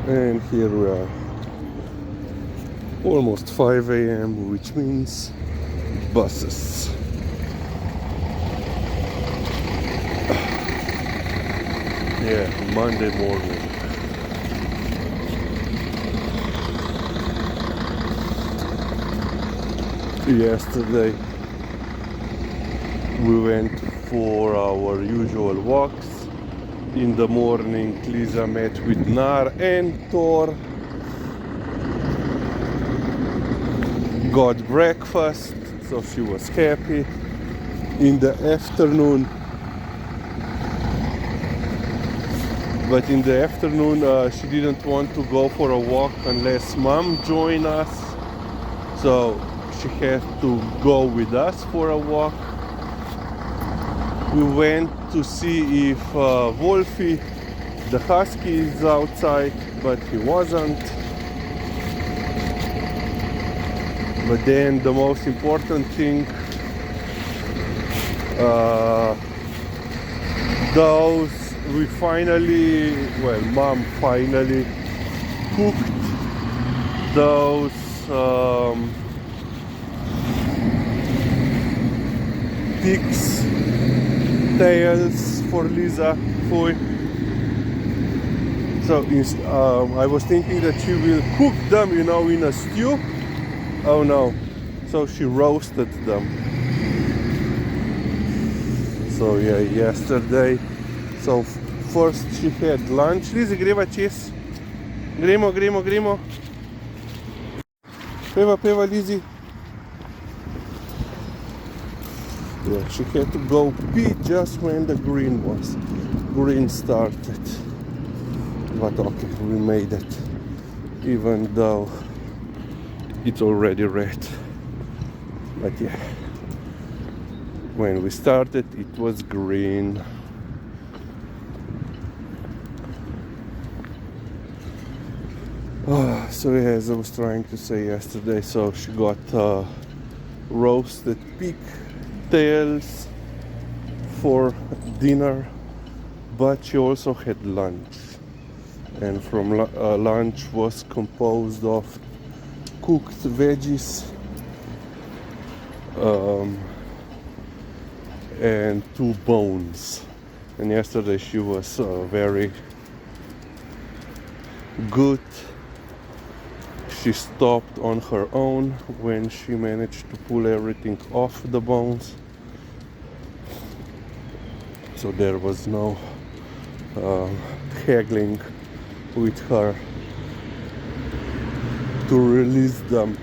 And here we are, almost 5 a.m., which means buses. Yeah, Monday morning. Yesterday we went for our usual walks. In the morning, Liza met with Nar and Thor, got breakfast, so she was happy. In the afternoon, she didn't want to go for a walk unless Mom joined us, so she had to go with us for a walk. We went to see if Wolfie, the husky, is outside, but he wasn't. But then the most important thing, Mom finally cooked those pig's tails for Liza. So I was thinking that she will cook them, in a stew. Oh no, so she roasted them. So yeah, yesterday, so first she had lunch. Liza, greva čez. Gremo. Peva, Lizzy. Yeah, she had to go pee just when the green started. But okay, we made it, even though it's already red. But yeah, when we started, it was green. So yeah, as I was trying to say yesterday, so she got roasted pig tails for dinner, but she also had lunch, and from lunch was composed of cooked veggies and 2 bones. And yesterday she was very good. She stopped on her own when she managed to pull everything off the bones, so there was no haggling with her to release them.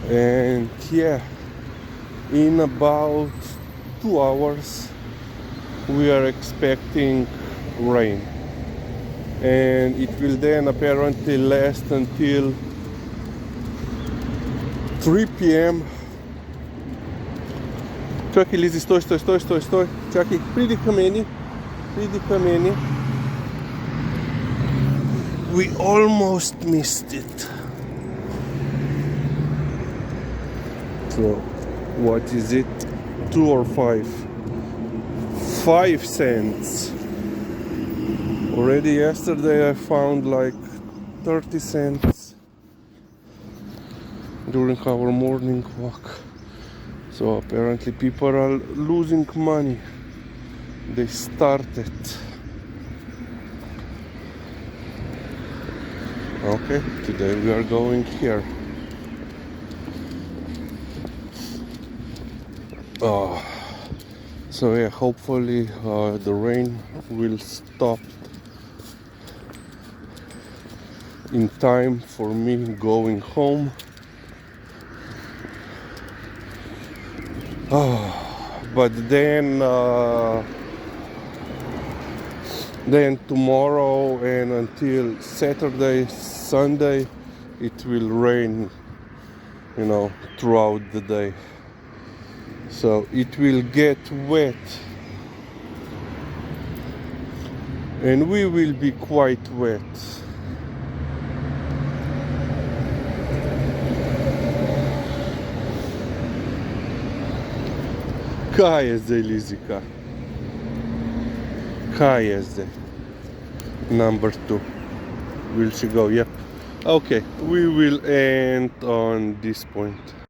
And yeah, in about 2 hours we are expecting rain, and it will then apparently last until 3 p.m. Čakaj, Lizzy, stoj. Čakaj, pridi k meni. We almost missed it. So, what is it? 2 or 5? 5 cents. Already yesterday I found like 30 cents during our morning walk. So apparently people are losing money. They started. Okay, today we are going here. So yeah, hopefully the rain will stop in time for me going home. But then tomorrow and until Saturday, Sunday, it will rain, throughout the day. So it will get wet, and we will be quite wet. Kaj je zdaj, Lizika? Kajezde. Number 2. Will she go? Yep. Okay, we will end on this point.